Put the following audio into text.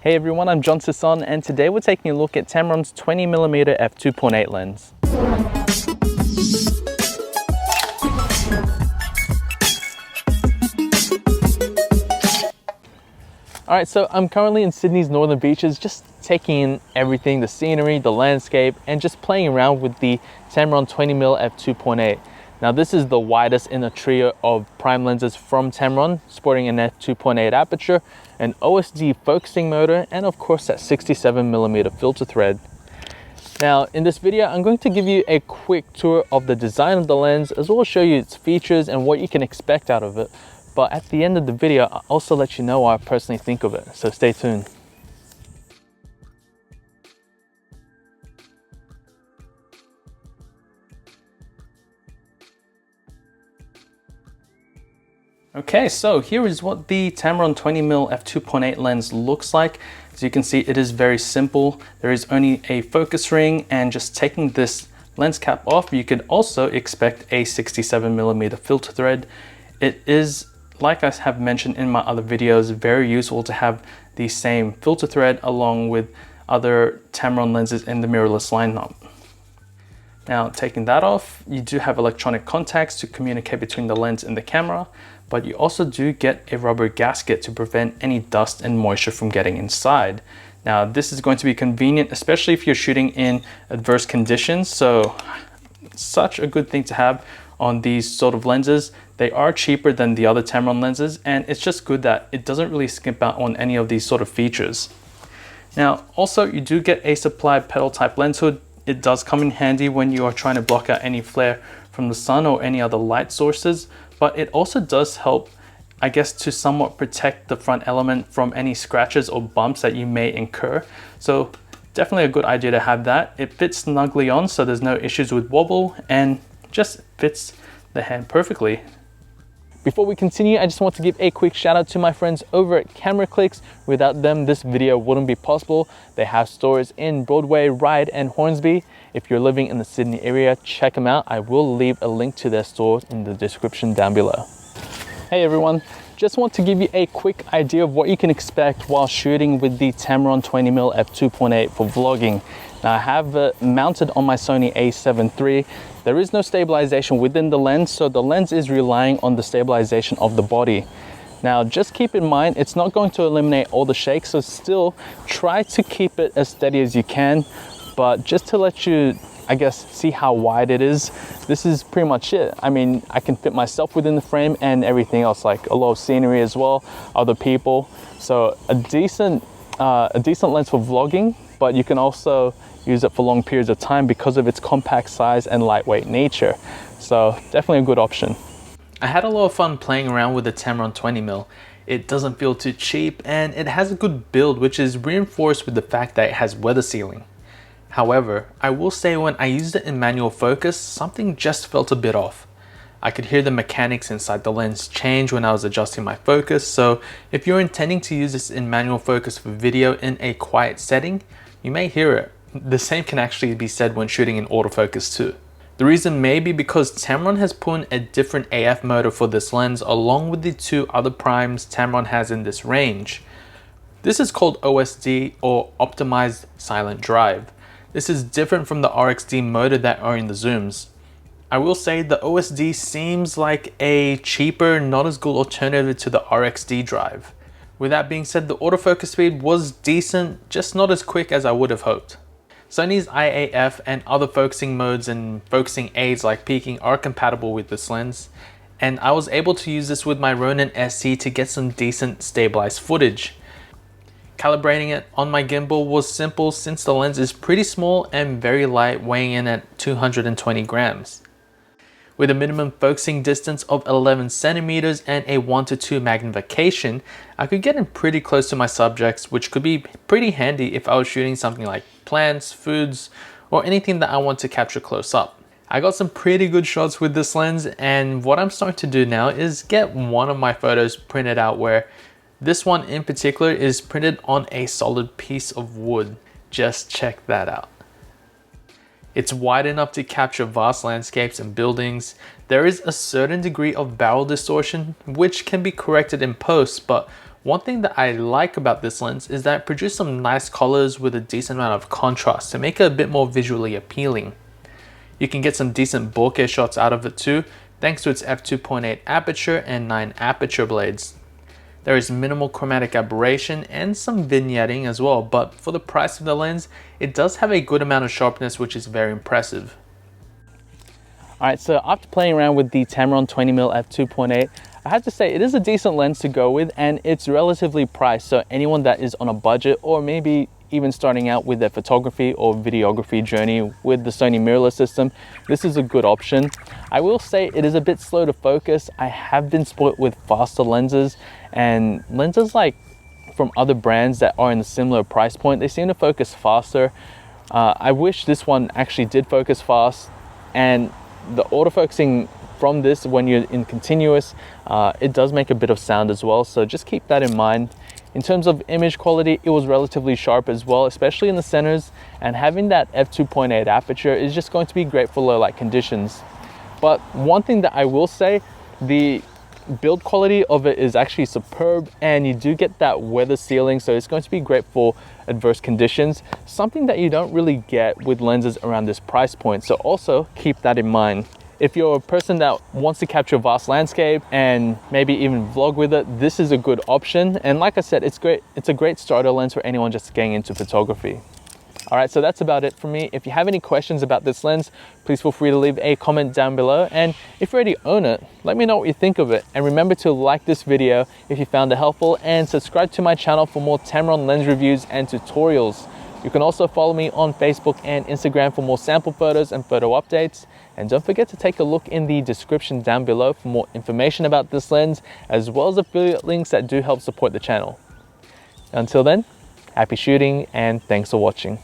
Hey everyone, I'm John Sisson, and today we're taking a look at Tamron's 20mm f2.8 lens. Alright, so I'm currently in Sydney's northern beaches, just taking in everything, the scenery, the landscape, and just playing around with the Tamron 20mm f2.8. Now this is the widest in a trio of prime lenses from Tamron, sporting an f2.8 aperture, an OSD focusing motor, and of course that 67mm filter thread. Now in this video, I'm going to give you a quick tour of the design of the lens, as well as show you its features and what you can expect out of it. But at the end of the video, I'll also let you know what I personally think of it, so stay tuned. Okay, so here is what the Tamron 20mm f2.8 lens looks like. As you can see, it is very simple. There is only a focus ring, and just taking this lens cap off, you could also expect a 67mm filter thread. It is, like I have mentioned in my other videos, very useful to have the same filter thread along with other Tamron lenses in the mirrorless lineup. Now, taking that off, you do have electronic contacts to communicate between the lens and the camera, but you also do get a rubber gasket to prevent any dust and moisture from getting inside. Now, this is going to be convenient, especially if you're shooting in adverse conditions. So, such a good thing to have on these sort of lenses. They are cheaper than the other Tamron lenses, and it's just good that it doesn't really skimp out on any of these sort of features. Now, also you do get a supplied petal type lens hood. It does come in handy when you are trying to block out any flare from the sun or any other light sources, but it also does help, I guess, to somewhat protect the front element from any scratches or bumps that you may incur. So definitely a good idea to have that. It fits snugly on, so there's no issues with wobble, and just fits the hand perfectly. Before we continue, I just want to give a quick shout out to my friends over at Camera Clicks. Without them, this video wouldn't be possible. They have stores in Broadway, Ryde, and Hornsby. If you're living in the Sydney area, check them out. I will leave a link to their store in the description down below. Hey everyone, just want to give you a quick idea of what you can expect while shooting with the Tamron 20mm f2.8 for vlogging. Now I have it mounted on my Sony a7 III. There is no stabilization within the lens, so the lens is relying on the stabilization of the body. Now just keep in mind, it's not going to eliminate all the shakes, so still try to keep it as steady as you can. But just to let you, I guess, see how wide it is, this is pretty much it. I mean, I can fit myself within the frame and everything else, like a lot of scenery as well, other people. So a decent lens for vlogging, but you can also use it for long periods of time because of its compact size and lightweight nature. So definitely a good option. I had a lot of fun playing around with the Tamron 20mm. It doesn't feel too cheap, and it has a good build, which is reinforced with the fact that it has weather sealing. However, I will say when I used it in manual focus, something just felt a bit off. I could hear the mechanics inside the lens change when I was adjusting my focus, so if you're intending to use this in manual focus for video in a quiet setting, you may hear it. The same can actually be said when shooting in autofocus too. The reason may be because Tamron has put in a different AF motor for this lens, along with the two other primes Tamron has in this range. This is called OSD, or Optimized Silent Drive. This is different from the RXD motor that are in the zooms. I will say the OSD seems like a cheaper, not as good alternative to the RXD drive. With that being said, the autofocus speed was decent, just not as quick as I would have hoped. Sony's IAF and other focusing modes and focusing aids like peaking are compatible with this lens, and I was able to use this with my Ronin SC to get some decent stabilized footage. Calibrating it on my gimbal was simple since the lens is pretty small and very light, weighing in at 220 grams. With a minimum focusing distance of 11 centimeters and a 1:2 magnification, I could get in pretty close to my subjects, which could be pretty handy if I was shooting something like plants, foods, or anything that I want to capture close up. I got some pretty good shots with this lens, and what I'm starting to do now is get one of my photos printed out, where this one in particular is printed on a solid piece of wood. Just check that out. It's wide enough to capture vast landscapes and buildings. There is a certain degree of barrel distortion, which can be corrected in post, but One thing that I like about this lens is that it produces some nice colors with a decent amount of contrast to make it a bit more visually appealing. You can get some decent bokeh shots out of it too, thanks to its f2.8 aperture and 9 aperture blades. There is minimal chromatic aberration and some vignetting as well, but for the price of the lens, it does have a good amount of sharpness, which is very impressive. Alright, so after playing around with the Tamron 20mm f2.8, I have to say it is a decent lens to go with, and it's relatively priced, so anyone that is on a budget or maybe even starting out with their photography or videography journey with the Sony mirrorless system, this is a good option. I will say it is a bit slow to focus. I have been spoiled with faster lenses, and lenses like from other brands that are in a similar price point, they seem to focus faster. I wish this one actually did focus fast, and the autofocusing from this when you're in continuous, it does make a bit of sound as well, so just keep that in mind. In terms of image quality, it was relatively sharp as well, especially in the centers, and having that f2.8 aperture is just going to be great for low light conditions. But one thing that I will say, the build quality of it is actually superb, and you do get that weather sealing, so it's going to be great for adverse conditions, something that you don't really get with lenses around this price point, so also keep that in mind. If you're a person that wants to capture a vast landscape and maybe even vlog with it, this is a good option. And like I said, it's great. It's a great starter lens for anyone just getting into photography. All right, so that's about it for me. If you have any questions about this lens, please feel free to leave a comment down below. And if you already own it, let me know what you think of it. And remember to like this video if you found it helpful, and subscribe to my channel for more Tamron lens reviews and tutorials. You can also follow me on Facebook and Instagram for more sample photos and photo updates. And don't forget to take a look in the description down below for more information about this lens, as well as affiliate links that do help support the channel. Until then, happy shooting and thanks for watching.